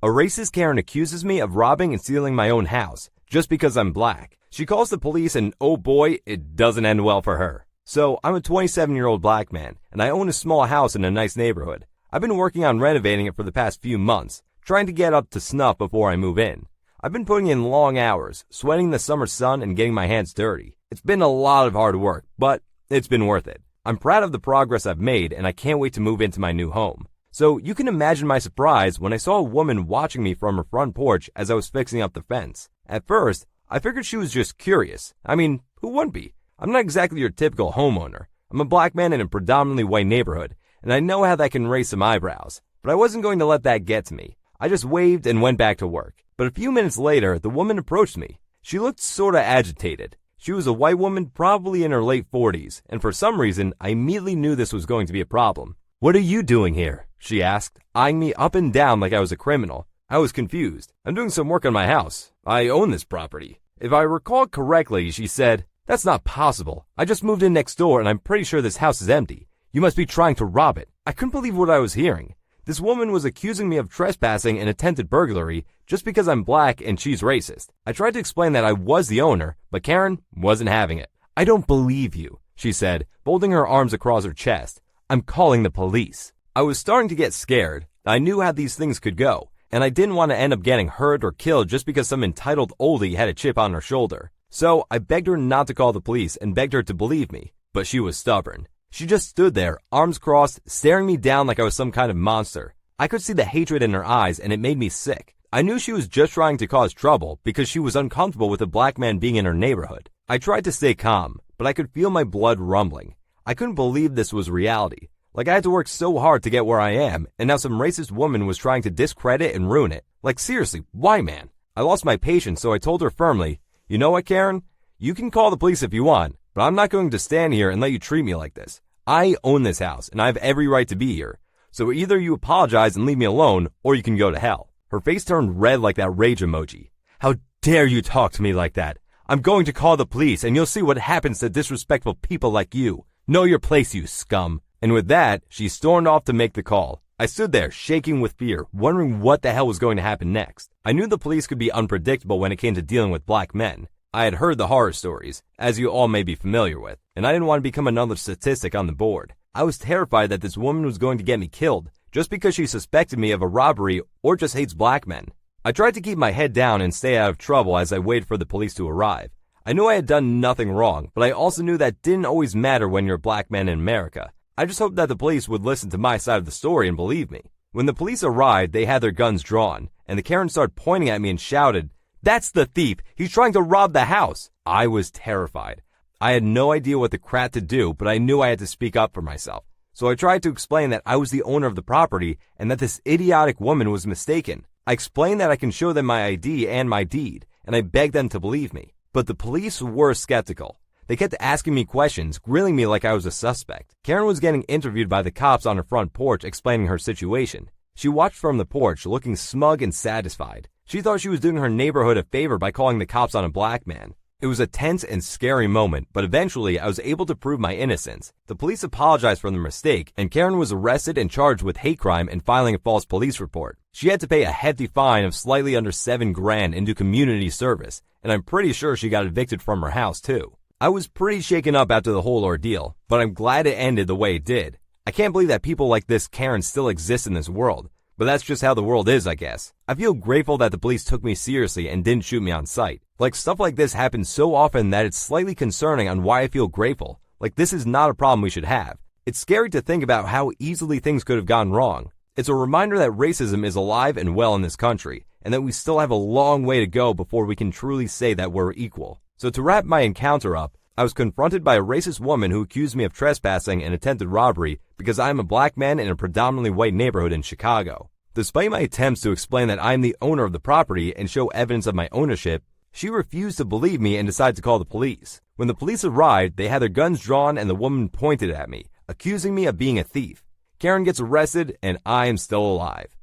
A racist Karen accuses me of robbing and stealing my own house just because I'm black. She calls the police and oh boy, it doesn't end well for her. So I'm a 27-year-old black man and I own a small house in a nice neighborhood. I've been working on renovating it for the past few months, trying to get up to snuff before I move in. I've been putting in long hours, sweating the summer sun and getting my hands dirty. It's been a lot of hard work, but it's been worth it. I'm proud of the progress I've made and I can't wait to move into my new home. So you can imagine my surprise when I saw a woman watching me from her front porch as I was fixing up the fence. At first, I figured she was just curious. I mean, who wouldn't be? I'm not exactly your typical homeowner. I'm a black man in a predominantly white neighborhood, and I know how that can raise some eyebrows. But I wasn't going to let that get to me. I just waved and went back to work. But a few minutes later, the woman approached me. She looked sorta agitated. She was a white woman, probably in her late 40s, and for some reason, I immediately knew this was going to be a problem. "What are you doing here?" she asked, eyeing me up and down like I was a criminal. I was confused. "I'm doing some work on my house. I own this property." If I recall correctly, she said, "That's not possible. I just moved in next door and I'm pretty sure this house is empty. You must be trying to rob it." I couldn't believe what I was hearing. This woman was accusing me of trespassing and attempted burglary just because I'm black and she's racist. I tried to explain that I was the owner, but Karen wasn't having it. "I don't believe you," she said, folding her arms across her chest. "I'm calling the police." I was starting to get scared. I knew how these things could go, and I didn't want to end up getting hurt or killed just because some entitled oldie had a chip on her shoulder. So I begged her not to call the police and begged her to believe me, but she was stubborn. She just stood there, arms crossed, staring me down like I was some kind of monster. I could see the hatred in her eyes and it made me sick. I knew she was just trying to cause trouble because she was uncomfortable with a black man being in her neighborhood. I tried to stay calm, but I could feel my blood rumbling. I couldn't believe this was reality. Like I had to work so hard to get where I am, and now some racist woman was trying to discredit and ruin it. Like seriously, why, man? I lost my patience, so I told her firmly, "You know what, Karen? You can call the police if you want, but I'm not going to stand here and let you treat me like this. I own this house, and I have every right to be here. So either you apologize and leave me alone, or you can go to hell." Her face turned red like that rage emoji. "How dare you talk to me like that? I'm going to call the police, and you'll see what happens to disrespectful people like you. Know your place, you scum." And with that, she stormed off to make the call. I stood there, shaking with fear, wondering what the hell was going to happen next. I knew the police could be unpredictable when it came to dealing with black men. I had heard the horror stories, as you all may be familiar with, and I didn't want to become another statistic on the board. I was terrified that this woman was going to get me killed, just because she suspected me of a robbery or just hates black men. I tried to keep my head down and stay out of trouble as I waited for the police to arrive. I knew I had done nothing wrong, but I also knew that didn't always matter when you're a black man in America. I just hoped that the police would listen to my side of the story and believe me. When the police arrived, they had their guns drawn, and the Karen started pointing at me and shouted, "That's the thief! He's trying to rob the house!" I was terrified. I had no idea what the crap to do, but I knew I had to speak up for myself. So I tried to explain that I was the owner of the property and that this idiotic woman was mistaken. I explained that I can show them my ID and my deed, and I begged them to believe me. But the police were skeptical. They kept asking me questions, grilling me like I was a suspect. Karen was getting interviewed by the cops on her front porch explaining her situation. She watched from the porch, looking smug and satisfied. She thought she was doing her neighborhood a favor by calling the cops on a black man. It was a tense and scary moment, but eventually I was able to prove my innocence. The police apologized for their mistake, and Karen was arrested and charged with hate crime and filing a false police report. She had to pay a hefty fine of slightly under $7 grand and do community service, and I'm pretty sure she got evicted from her house too. I was pretty shaken up after the whole ordeal, but I'm glad it ended the way it did. I can't believe that people like this Karen still exist in this world, but that's just how the world is, I guess. I feel grateful that the police took me seriously and didn't shoot me on sight. Like, stuff like this happens so often that it's slightly concerning on why I feel grateful. Like, this is not a problem we should have. It's scary to think about how easily things could have gone wrong. It's a reminder that racism is alive and well in this country, and that we still have a long way to go before we can truly say that we're equal. So to wrap my encounter up, I was confronted by a racist woman who accused me of trespassing and attempted robbery because I am a black man in a predominantly white neighborhood in Chicago. Despite my attempts to explain that I am the owner of the property and show evidence of my ownership, she refused to believe me and decided to call the police. When the police arrived, they had their guns drawn and the woman pointed at me, accusing me of being a thief. Karen gets arrested and I am still alive.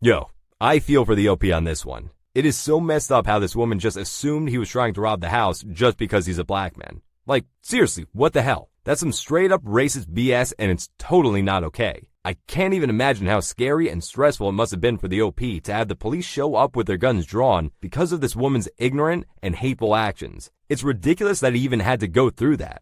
Yo, I feel for the OP on this one. It is so messed up how this woman just assumed he was trying to rob the house just because he's a black man. Like, seriously, what the hell? That's some straight up racist BS and it's totally not okay. I can't even imagine how scary and stressful it must have been for the OP to have the police show up with their guns drawn because of this woman's ignorant and hateful actions. It's ridiculous that he even had to go through that.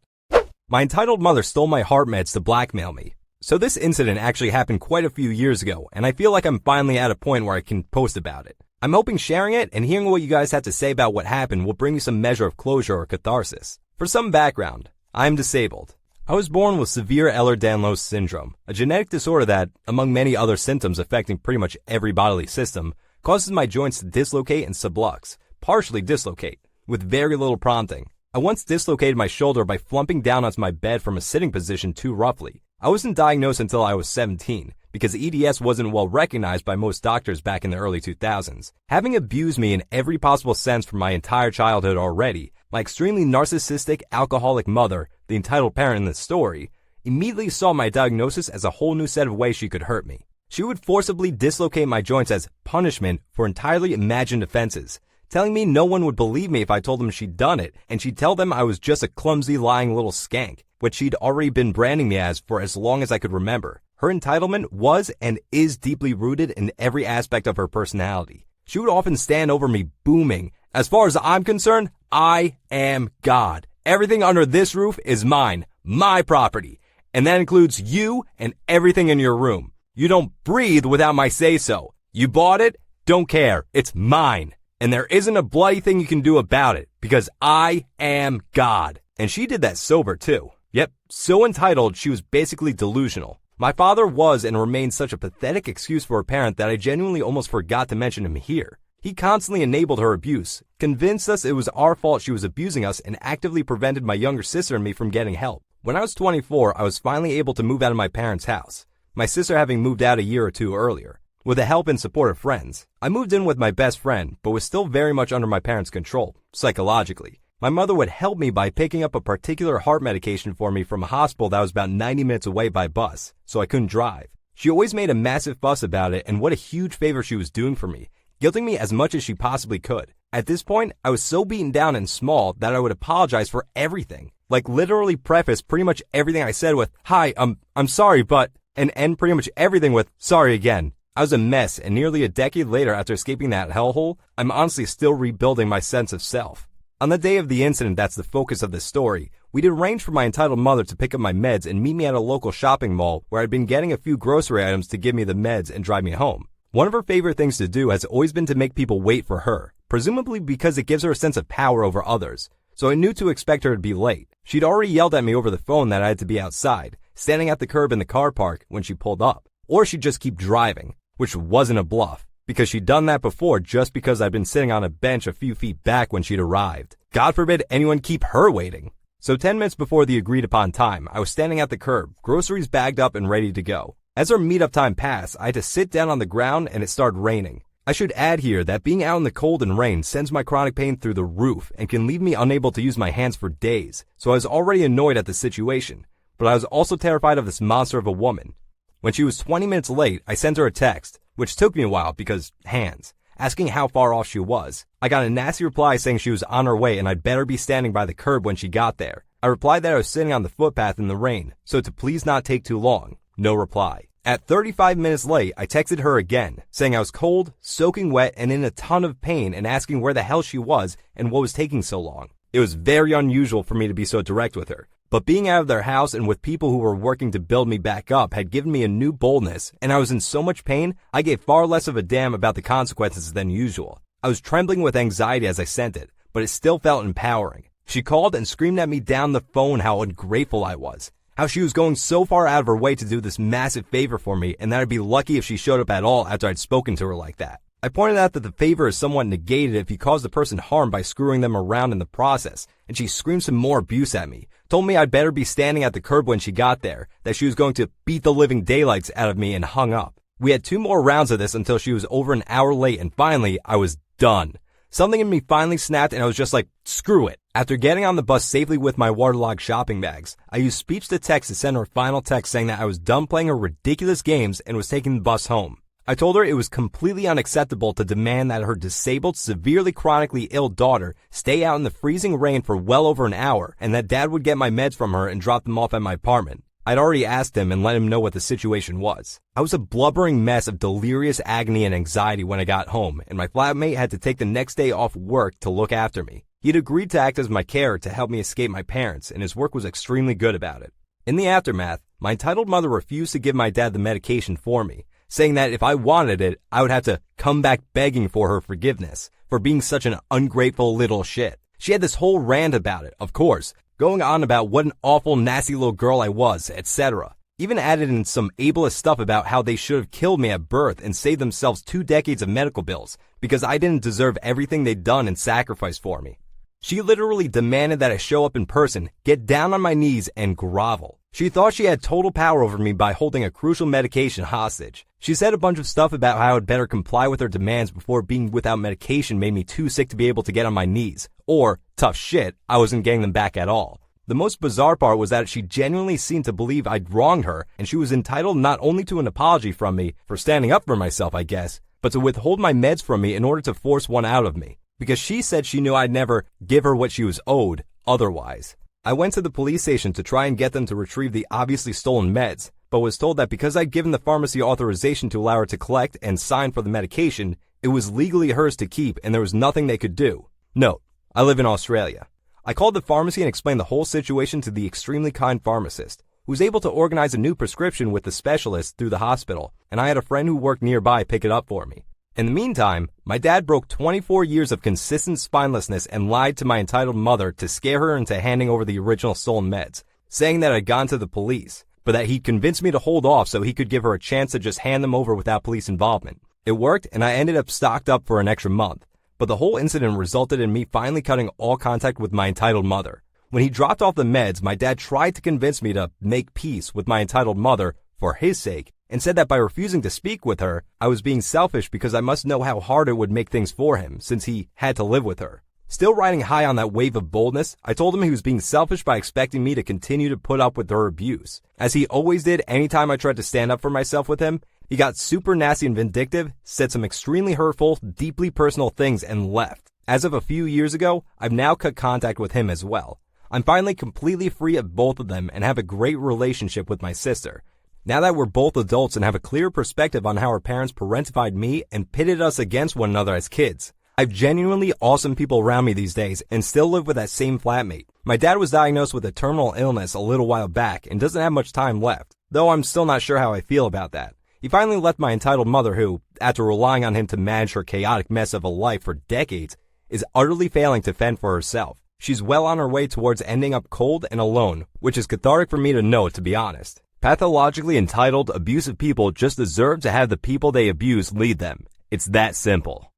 My entitled mother stole my heart meds to blackmail me. So this incident actually happened quite a few years ago, and I feel like I'm finally at a point where I can post about it. I'm hoping sharing it and hearing what you guys have to say about what happened will bring you some measure of closure or catharsis. For some background, I am disabled. I was born with severe Ehlers-Danlos syndrome, a genetic disorder that, among many other symptoms affecting pretty much every bodily system, causes my joints to dislocate and sublux, partially dislocate, with very little prompting. I once dislocated my shoulder by flumping down onto my bed from a sitting position too roughly. I wasn't diagnosed until I was 17, because EDS wasn't well recognized by most doctors back in the early 2000s. Having abused me in every possible sense for my entire childhood already, my extremely narcissistic, alcoholic mother, the entitled parent in this story, immediately saw my diagnosis as a whole new set of ways she could hurt me. She would forcibly dislocate my joints as punishment for entirely imagined offenses, telling me no one would believe me if I told them she'd done it, and she'd tell them I was just a clumsy, lying little skank, which she'd already been branding me as for as long as I could remember. Her entitlement was and is deeply rooted in every aspect of her personality. She would often stand over me booming, "As far as I'm concerned, I am God. Everything under this roof is mine, my property, and that includes you and everything in your room. You don't breathe without my say-so. You bought it? Don't care. It's mine. And there isn't a bloody thing you can do about it, because I am God." And she did that sober too. Yep, so entitled she was basically delusional. My father was and remains such a pathetic excuse for a parent that I genuinely almost forgot to mention him here. He constantly enabled her abuse, convinced us it was our fault she was abusing us, and actively prevented my younger sister and me from getting help. When I was 24, I was finally able to move out of my parents' house, my sister having moved out a year or two earlier. With the help and support of friends, I moved in with my best friend, but was still very much under my parents' control, psychologically. My mother would help me by picking up a particular heart medication for me from a hospital that was about 90 minutes away by bus, so I couldn't drive. She always made a massive fuss about it, and what a huge favor she was doing for me, guilting me as much as she possibly could. At this point, I was so beaten down and small that I would apologize for everything. Like literally preface pretty much everything I said with, "Hi, I'm sorry, but," and end pretty much everything with, "Sorry again." I was a mess, and nearly a decade later after escaping that hellhole, I'm honestly still rebuilding my sense of self. On the day of the incident that's the focus of this story, we'd arranged for my entitled mother to pick up my meds and meet me at a local shopping mall where I'd been getting a few grocery items to give me the meds and drive me home. One of her favorite things to do has always been to make people wait for her, presumably because it gives her a sense of power over others. So I knew to expect her to be late. She'd already yelled at me over the phone that I had to be outside, standing at the curb in the car park when she pulled up. Or she'd just keep driving, which wasn't a bluff, because she'd done that before just because I'd been sitting on a bench a few feet back when she'd arrived. God forbid anyone keep her waiting. So 10 minutes before the agreed upon time, I was standing at the curb, groceries bagged up and ready to go. As our meetup time passed, I had to sit down on the ground and it started raining. I should add here that being out in the cold and rain sends my chronic pain through the roof and can leave me unable to use my hands for days, so I was already annoyed at the situation, but I was also terrified of this monster of a woman. When she was 20 minutes late, I sent her a text, which took me a while because hands, asking how far off she was. I got a nasty reply saying she was on her way and I'd better be standing by the curb when she got there. I replied that I was sitting on the footpath in the rain, so to please not take too long. No reply. At 35 minutes late, I texted her again, saying I was cold, soaking wet, and in a ton of pain and asking where the hell she was and what was taking so long. It was very unusual for me to be so direct with her, but being out of their house and with people who were working to build me back up had given me a new boldness, and I was in so much pain, I gave far less of a damn about the consequences than usual. I was trembling with anxiety as I sent it, but it still felt empowering. She called and screamed at me down the phone how ungrateful I was, how she was going so far out of her way to do this massive favor for me, and that I'd be lucky if she showed up at all after I'd spoken to her like that. I pointed out that the favor is somewhat negated if you cause the person harm by screwing them around in the process, and she screamed some more abuse at me, told me I'd better be standing at the curb when she got there, that she was going to beat the living daylights out of me, and hung up. We had 2 more rounds of this until she was over an hour late, and finally, I was done. Something in me finally snapped and I was just like, screw it. After getting on the bus safely with my waterlogged shopping bags, I used speech to text to send her a final text saying that I was done playing her ridiculous games and was taking the bus home. I told her it was completely unacceptable to demand that her disabled, severely chronically ill daughter stay out in the freezing rain for well over an hour and that dad would get my meds from her and drop them off at my apartment. I'd already asked him and let him know what the situation was. I was a blubbering mess of delirious agony and anxiety when I got home, and my flatmate had to take the next day off work to look after me. He'd agreed to act as my carer to help me escape my parents, and his work was extremely good about it. In the aftermath, my entitled mother refused to give my dad the medication for me, saying that if I wanted it, I would have to come back begging for her forgiveness for being such an ungrateful little shit. She had this whole rant about it, of course, going on about what an awful, nasty little girl I was, etc. Even added in some ableist stuff about how they should have killed me at birth and saved themselves 2 decades of medical bills because I didn't deserve everything they'd done and sacrificed for me. She literally demanded that I show up in person, get down on my knees, and grovel. She thought she had total power over me by holding a crucial medication hostage. She said a bunch of stuff about how I'd better comply with her demands before being without medication made me too sick to be able to get on my knees. Or, tough shit, I wasn't getting them back at all. The most bizarre part was that she genuinely seemed to believe I'd wronged her, and she was entitled not only to an apology from me for standing up for myself, I guess, but to withhold my meds from me in order to force one out of me, because she said she knew I'd never give her what she was owed otherwise. I went to the police station to try and get them to retrieve the obviously stolen meds, but was told that because I'd given the pharmacy authorization to allow her to collect and sign for the medication, it was legally hers to keep and there was nothing they could do. Note, I live in Australia. I called the pharmacy and explained the whole situation to the extremely kind pharmacist, who was able to organize a new prescription with the specialist through the hospital, and I had a friend who worked nearby pick it up for me. In the meantime, my dad broke 24 years of consistent spinelessness and lied to my entitled mother to scare her into handing over the original stolen meds, saying that I'd gone to the police, but that he'd convinced me to hold off so he could give her a chance to just hand them over without police involvement. It worked, and I ended up stocked up for an extra month, but the whole incident resulted in me finally cutting all contact with my entitled mother. When he dropped off the meds, my dad tried to convince me to make peace with my entitled mother for his sake, and said that by refusing to speak with her, I was being selfish because I must know how hard it would make things for him, since he had to live with her. Still riding high on that wave of boldness, I told him he was being selfish by expecting me to continue to put up with her abuse. As he always did anytime I tried to stand up for myself with him, he got super nasty and vindictive, said some extremely hurtful, deeply personal things, and left. As of a few years ago, I've now cut contact with him as well. I'm finally completely free of both of them and have a great relationship with my sister. Now that we're both adults and have a clear perspective on how our parents parentified me and pitted us against one another as kids. I have genuinely awesome people around me these days and still live with that same flatmate. My dad was diagnosed with a terminal illness a little while back and doesn't have much time left, though I'm still not sure how I feel about that. He finally left my entitled mother who, after relying on him to manage her chaotic mess of a life for decades, is utterly failing to fend for herself. She's well on her way towards ending up cold and alone, which is cathartic for me to know, to be honest. Pathologically entitled, abusive people just deserve to have the people they abuse lead them. It's that simple.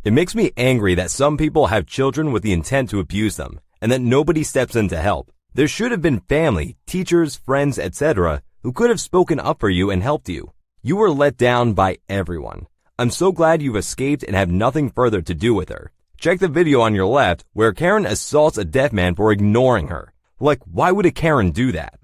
It makes me angry that some people have children with the intent to abuse them, and that nobody steps in to help. There should have been family, teachers, friends, etc., who could have spoken up for you and helped you. You were let down by everyone. I'm so glad you've escaped and have nothing further to do with her. Check the video on your left where Karen assaults a deaf man for ignoring her. Like, why would a Karen do that?